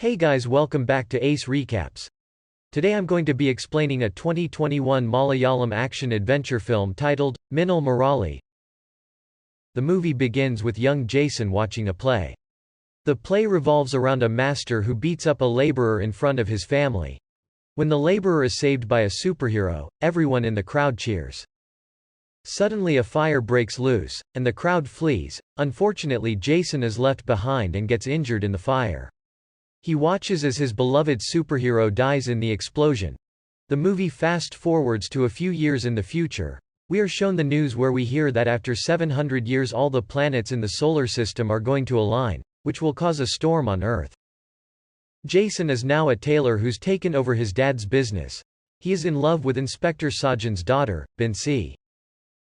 Hey guys, welcome back to Ace Recaps. Today I'm going to be explaining a 2021 Malayalam action-adventure film titled, Minnal Murali. The movie begins with young Jason watching a play. The play revolves around a master who beats up a laborer in front of his family. When the laborer is saved by a superhero, everyone in the crowd cheers. Suddenly a fire breaks loose, and the crowd flees. Unfortunately, Jason is left behind and gets injured in the fire. He watches as his beloved superhero dies in the explosion. The movie fast-forwards to a few years in the future. We are shown the news where we hear that after 700 years all the planets in the solar system are going to align, which will cause a storm on Earth. Jason is now a tailor who's taken over his dad's business. He is in love with Inspector Sajan's daughter, Binsi.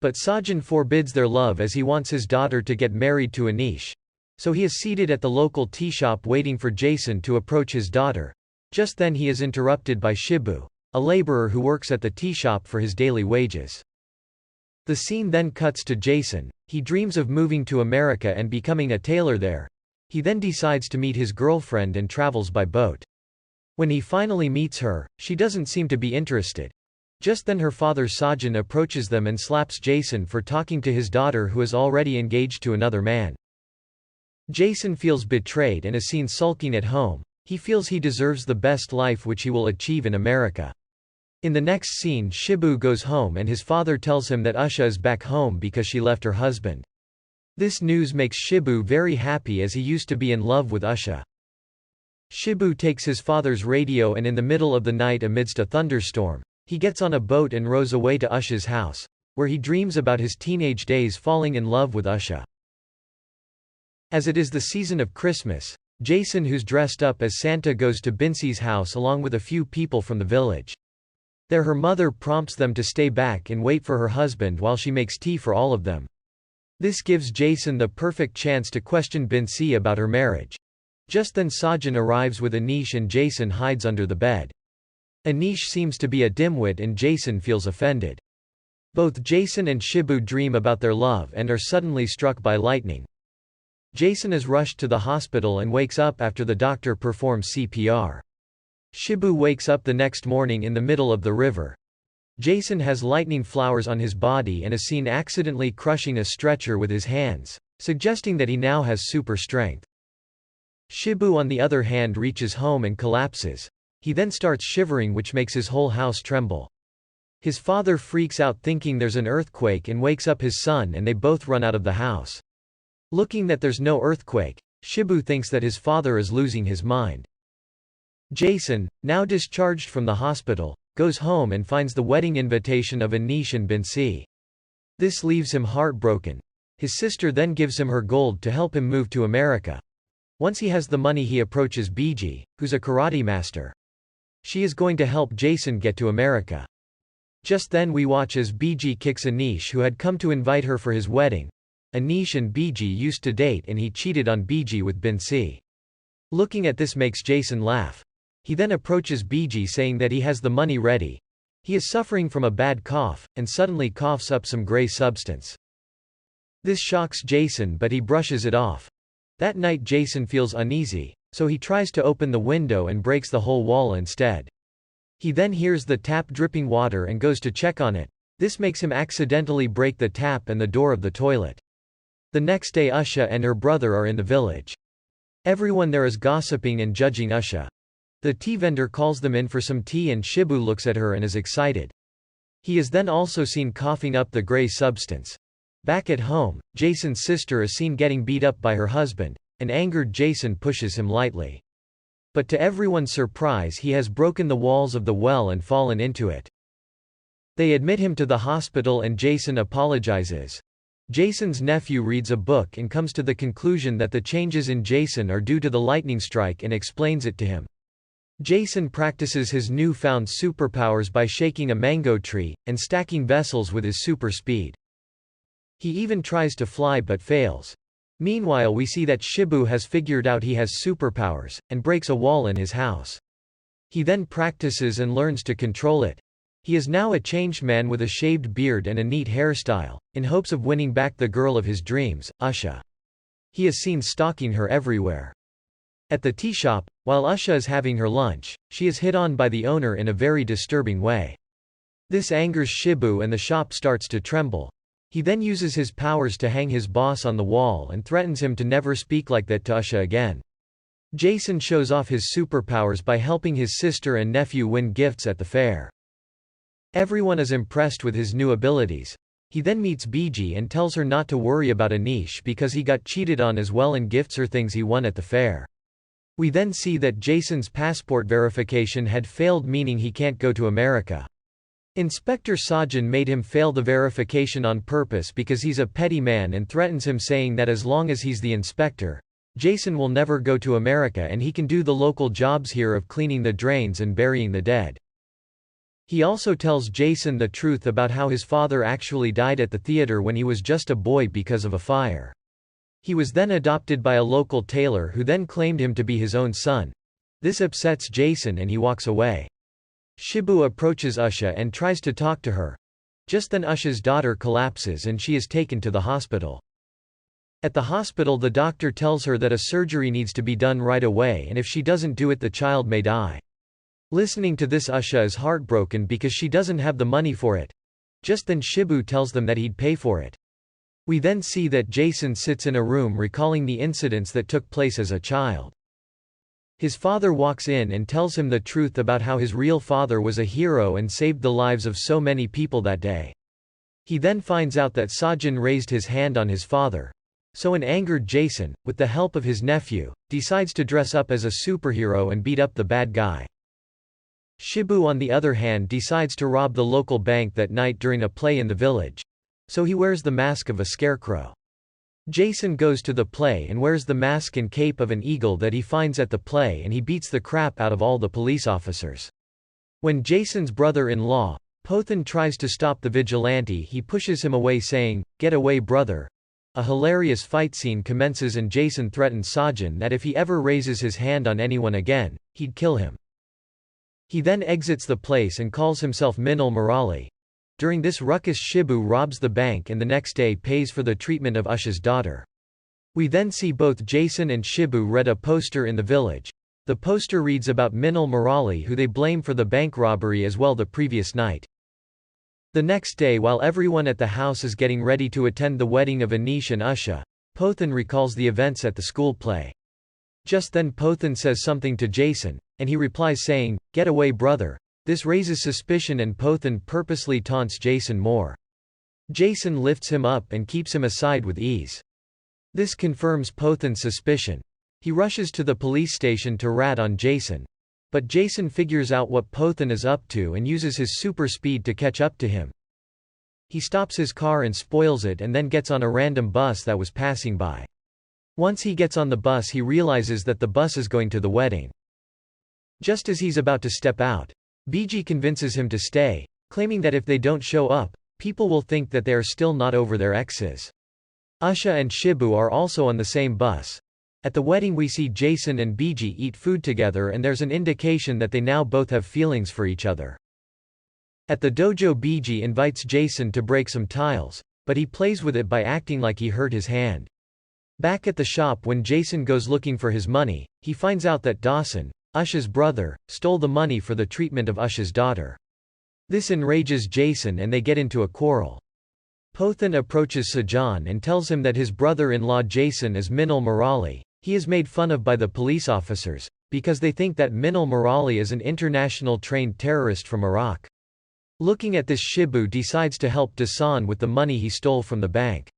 But Sajan forbids their love as he wants his daughter to get married to Anish. So he is seated at the local tea shop waiting for Jason to approach his daughter. Just then he is interrupted by Shibu, a laborer who works at the tea shop for his daily wages. The scene then cuts to Jason. He dreams of moving to America and becoming a tailor there. He then decides to meet his girlfriend and travels by boat. When he finally meets her, she doesn't seem to be interested. Just then her father Sajan approaches them and slaps Jason for talking to his daughter who is already engaged to another man. Jason feels betrayed and is seen sulking at home. He feels he deserves the best life which he will achieve in America. In the next scene, Shibu goes home and his father tells him that Usha is back home because she left her husband. This news makes Shibu very happy as he used to be in love with Usha. Shibu takes his father's radio and in the middle of the night amidst a thunderstorm, he gets on a boat and rows away to Usha's house, where he dreams about his teenage days falling in love with Usha. As it is the season of Christmas, Jason, who's dressed up as Santa, goes to Binsi's house along with a few people from the village. There her mother prompts them to stay back and wait for her husband while she makes tea for all of them. This gives Jason the perfect chance to question Binsi about her marriage. Just then Sajan arrives with Anish and Jason hides under the bed. Anish seems to be a dimwit and Jason feels offended. Both Jason and Shibu dream about their love and are suddenly struck by lightning. Jason is rushed to the hospital and wakes up after the doctor performs CPR. Shibu wakes up the next morning in the middle of the river. Jason has lightning flowers on his body and is seen accidentally crushing a stretcher with his hands, suggesting that he now has super strength. Shibu on the other hand reaches home and collapses. He then starts shivering, which makes his whole house tremble. His father freaks out thinking there's an earthquake and wakes up his son and they both run out of the house. Looking that there's no earthquake, Shibu thinks that his father is losing his mind. Jason, now discharged from the hospital, goes home and finds the wedding invitation of Anish and Binsi. This leaves him heartbroken. His sister then gives him her gold to help him move to America. Once he has the money, he approaches Biji, who's a karate master. She is going to help Jason get to America. Just then we watch as Biji kicks Anish, who had come to invite her for his wedding. Anish and Biji used to date and he cheated on Biji with Binsi. Looking at this makes Jason laugh. He then approaches Biji saying that he has the money ready. He is suffering from a bad cough, and suddenly coughs up some gray substance. This shocks Jason but he brushes it off. That night Jason feels uneasy, so he tries to open the window and breaks the whole wall instead. He then hears the tap dripping water and goes to check on it. This makes him accidentally break the tap and the door of the toilet. The next day Usha and her brother are in the village. Everyone there is gossiping and judging Usha. The tea vendor calls them in for some tea and Shibu looks at her and is excited. He is then also seen coughing up the gray substance. Back at home, Jason's sister is seen getting beat up by her husband, and angered Jason pushes him lightly. But to everyone's surprise he has broken the walls of the well and fallen into it. They admit him to the hospital and Jason apologizes. Jason's nephew reads a book and comes to the conclusion that the changes in Jason are due to the lightning strike and explains it to him. Jason practices his newfound superpowers by shaking a mango tree, and stacking vessels with his super speed. He even tries to fly but fails. Meanwhile we see that Shibu has figured out he has superpowers, and breaks a wall in his house. He then practices and learns to control it. He is now a changed man with a shaved beard and a neat hairstyle, in hopes of winning back the girl of his dreams, Usha. He is seen stalking her everywhere. At the tea shop, while Usha is having her lunch, she is hit on by the owner in a very disturbing way. This angers Shibu and the shop starts to tremble. He then uses his powers to hang his boss on the wall and threatens him to never speak like that to Usha again. Jason shows off his superpowers by helping his sister and nephew win gifts at the fair. Everyone is impressed with his new abilities. He then meets Biji and tells her not to worry about Anish because he got cheated on as well and gifts her things he won at the fair. We then see that Jason's passport verification had failed, meaning he can't go to America. Inspector Sajin made him fail the verification on purpose because he's a petty man and threatens him, saying that as long as he's the inspector, Jason will never go to America and he can do the local jobs here of cleaning the drains and burying the dead. He also tells Jason the truth about how his father actually died at the theater when he was just a boy because of a fire. He was then adopted by a local tailor who then claimed him to be his own son. This upsets Jason and he walks away. Shibu approaches Usha and tries to talk to her. Just then Usha's daughter collapses and she is taken to the hospital. At the hospital, the doctor tells her that a surgery needs to be done right away and if she doesn't do it the child may die. Listening to this, Usha is heartbroken because she doesn't have the money for it. Just then Shibu tells them that he'd pay for it. We then see that Jason sits in a room recalling the incidents that took place as a child. His father walks in and tells him the truth about how his real father was a hero and saved the lives of so many people that day. He then finds out that Sajin raised his hand on his father. So an angered Jason, with the help of his nephew, decides to dress up as a superhero and beat up the bad guy. Shibu on the other hand decides to rob the local bank that night during a play in the village. So he wears the mask of a scarecrow. Jason goes to the play and wears the mask and cape of an eagle that he finds at the play and he beats the crap out of all the police officers. When Jason's brother-in-law, Pothan, tries to stop the vigilante, he pushes him away saying, "Get away, brother." A hilarious fight scene commences and Jason threatens Sajin that if he ever raises his hand on anyone again, he'd kill him. He then exits the place and calls himself Minal Murali. During this ruckus, Shibu robs the bank and the next day pays for the treatment of Usha's daughter. We then see both Jason and Shibu read a poster in the village. The poster reads about Minal Murali, who they blame for the bank robbery as well the previous night. The next day, while everyone at the house is getting ready to attend the wedding of Anish and Usha, Pothan recalls the events at the school play. Just then Pothan says something to Jason, and he replies saying, "Get away, brother." This raises suspicion and Pothan purposely taunts Jason more. Jason lifts him up and keeps him aside with ease. This confirms Pothan's suspicion. He rushes to the police station to rat on Jason. But Jason figures out what Pothan is up to and uses his super speed to catch up to him. He stops his car and spoils it and then gets on a random bus that was passing by. Once he gets on the bus, he realizes that the bus is going to the wedding. Just as he's about to step out, Biji convinces him to stay, claiming that if they don't show up, people will think that they are still not over their exes. Usha and Shibu are also on the same bus. At the wedding we see Jason and Biji eat food together and there's an indication that they now both have feelings for each other. At the dojo, Biji invites Jason to break some tiles, but he plays with it by acting like he hurt his hand. Back at the shop, when Jason goes looking for his money, he finds out that Dawson, Usha's brother, stole the money for the treatment of Usha's daughter. This enrages Jason and they get into a quarrel. Pothan approaches Sajan and tells him that his brother-in-law Jason is Minal Murali. He is made fun of by the police officers, because they think that Minal Murali is an international trained terrorist from Iraq. Looking at this, Shibu decides to help Dawson with the money he stole from the bank.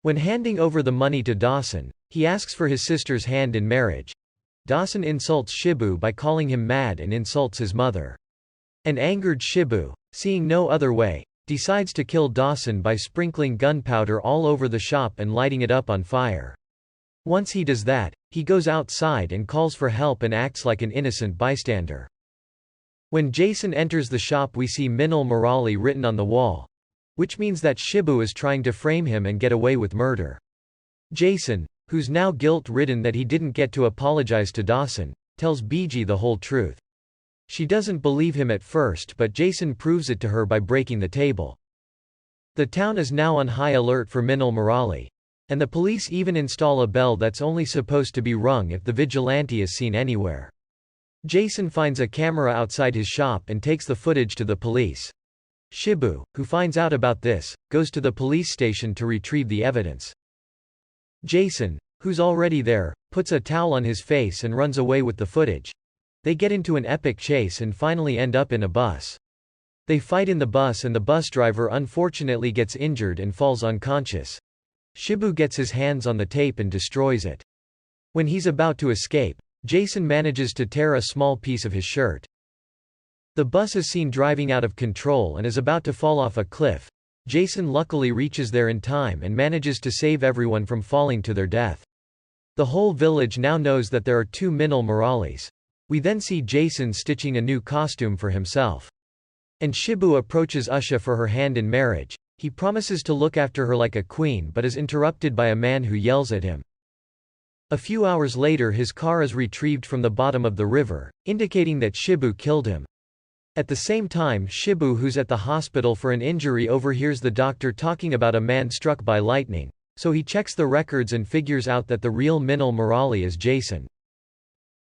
When handing over the money to Dawson, he asks for his sister's hand in marriage. Dawson insults Shibu by calling him mad and insults his mother. An angered Shibu, seeing no other way, decides to kill Dawson by sprinkling gunpowder all over the shop and lighting it up on fire. Once he does that, he goes outside and calls for help and acts like an innocent bystander. When Jason enters the shop, we see Minal Murali written on the wall, which means that Shibu is trying to frame him and get away with murder. Jason, who's now guilt-ridden that he didn't get to apologize to Dawson, tells Biji the whole truth. She doesn't believe him at first, but Jason proves it to her by breaking the table. The town is now on high alert for Minal Murali. And the police even install a bell that's only supposed to be rung if the vigilante is seen anywhere. Jason finds a camera outside his shop and takes the footage to the police. Shibu, who finds out about this, goes to the police station to retrieve the evidence. Jason, who's already there, puts a towel on his face and runs away with the footage. They get into an epic chase and finally end up in a bus. They fight in the bus and the bus driver unfortunately gets injured and falls unconscious. Shibu gets his hands on the tape and destroys it. When he's about to escape, Jason manages to tear a small piece of his shirt. The bus is seen driving out of control and is about to fall off a cliff. Jason luckily reaches there in time and manages to save everyone from falling to their death. The whole village now knows that there are two Minal Moralis. We then see Jason stitching a new costume for himself. And Shibu approaches Usha for her hand in marriage. He promises to look after her like a queen but is interrupted by a man who yells at him. A few hours later his car is retrieved from the bottom of the river, indicating that Shibu killed him. At the same time Shibu, who's at the hospital for an injury, overhears the doctor talking about a man struck by lightning, so he checks the records and figures out that the real Minal Morali is Jason.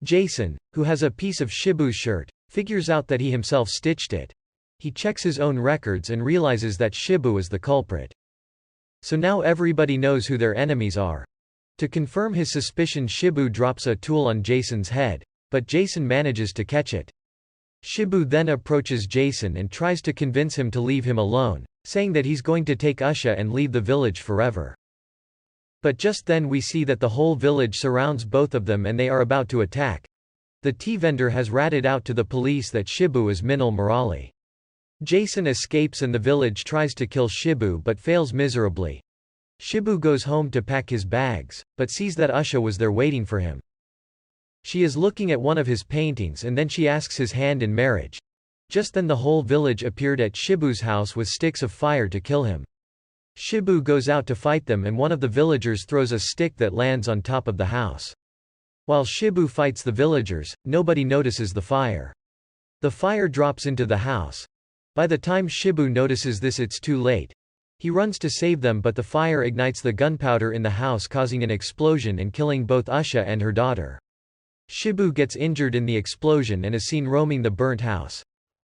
Jason, who has a piece of Shibu's shirt, figures out that he himself stitched it. He checks his own records and realizes that Shibu is the culprit. So now everybody knows who their enemies are. To confirm his suspicion, Shibu drops a tool on Jason's head, but Jason manages to catch it. Shibu then approaches Jason and tries to convince him to leave him alone, saying that he's going to take Usha and leave the village forever. But just then we see that the whole village surrounds both of them and they are about to attack. The tea vendor has ratted out to the police that Shibu is Minal Morali. Jason escapes and the village tries to kill Shibu but fails miserably. Shibu goes home to pack his bags, but sees that Usha was there waiting for him. She is looking at one of his paintings and then she asks his hand in marriage. Just then the whole village appeared at Shibu's house with sticks of fire to kill him. Shibu goes out to fight them and one of the villagers throws a stick that lands on top of the house. While Shibu fights the villagers, nobody notices the fire. The fire drops into the house. By the time Shibu notices this, it's too late. He runs to save them but the fire ignites the gunpowder in the house, causing an explosion and killing both Usha and her daughter. Shibu gets injured in the explosion and is seen roaming the burnt house.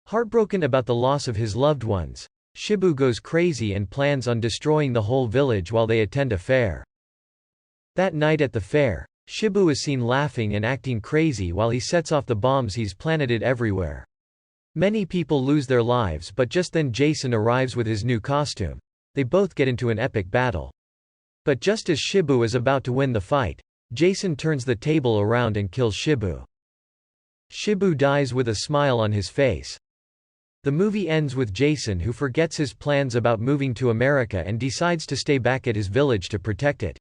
Heartbroken about the loss of his loved ones, Shibu goes crazy and plans on destroying the whole village while they attend a fair. That night at the fair, Shibu is seen laughing and acting crazy while he sets off the bombs he's planted everywhere. Many people lose their lives, but just then Jason arrives with his new costume. They both get into an epic battle. But just as Shibu is about to win the fight, Jason turns the table around and kills Shibu. Shibu dies with a smile on his face. The movie ends with Jason, who forgets his plans about moving to America and decides to stay back at his village to protect it.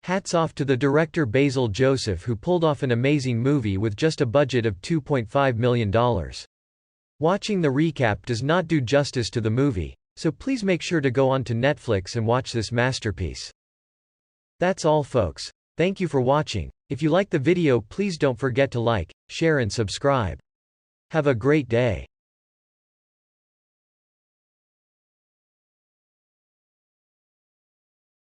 Hats off to the director Basil Joseph, who pulled off an amazing movie with just a budget of $2.5 million. Watching the recap does not do justice to the movie, so please make sure to go on to Netflix and watch this masterpiece. That's all folks. Thank you for watching. If you like the video, please don't forget to like, share and subscribe. Have a great day.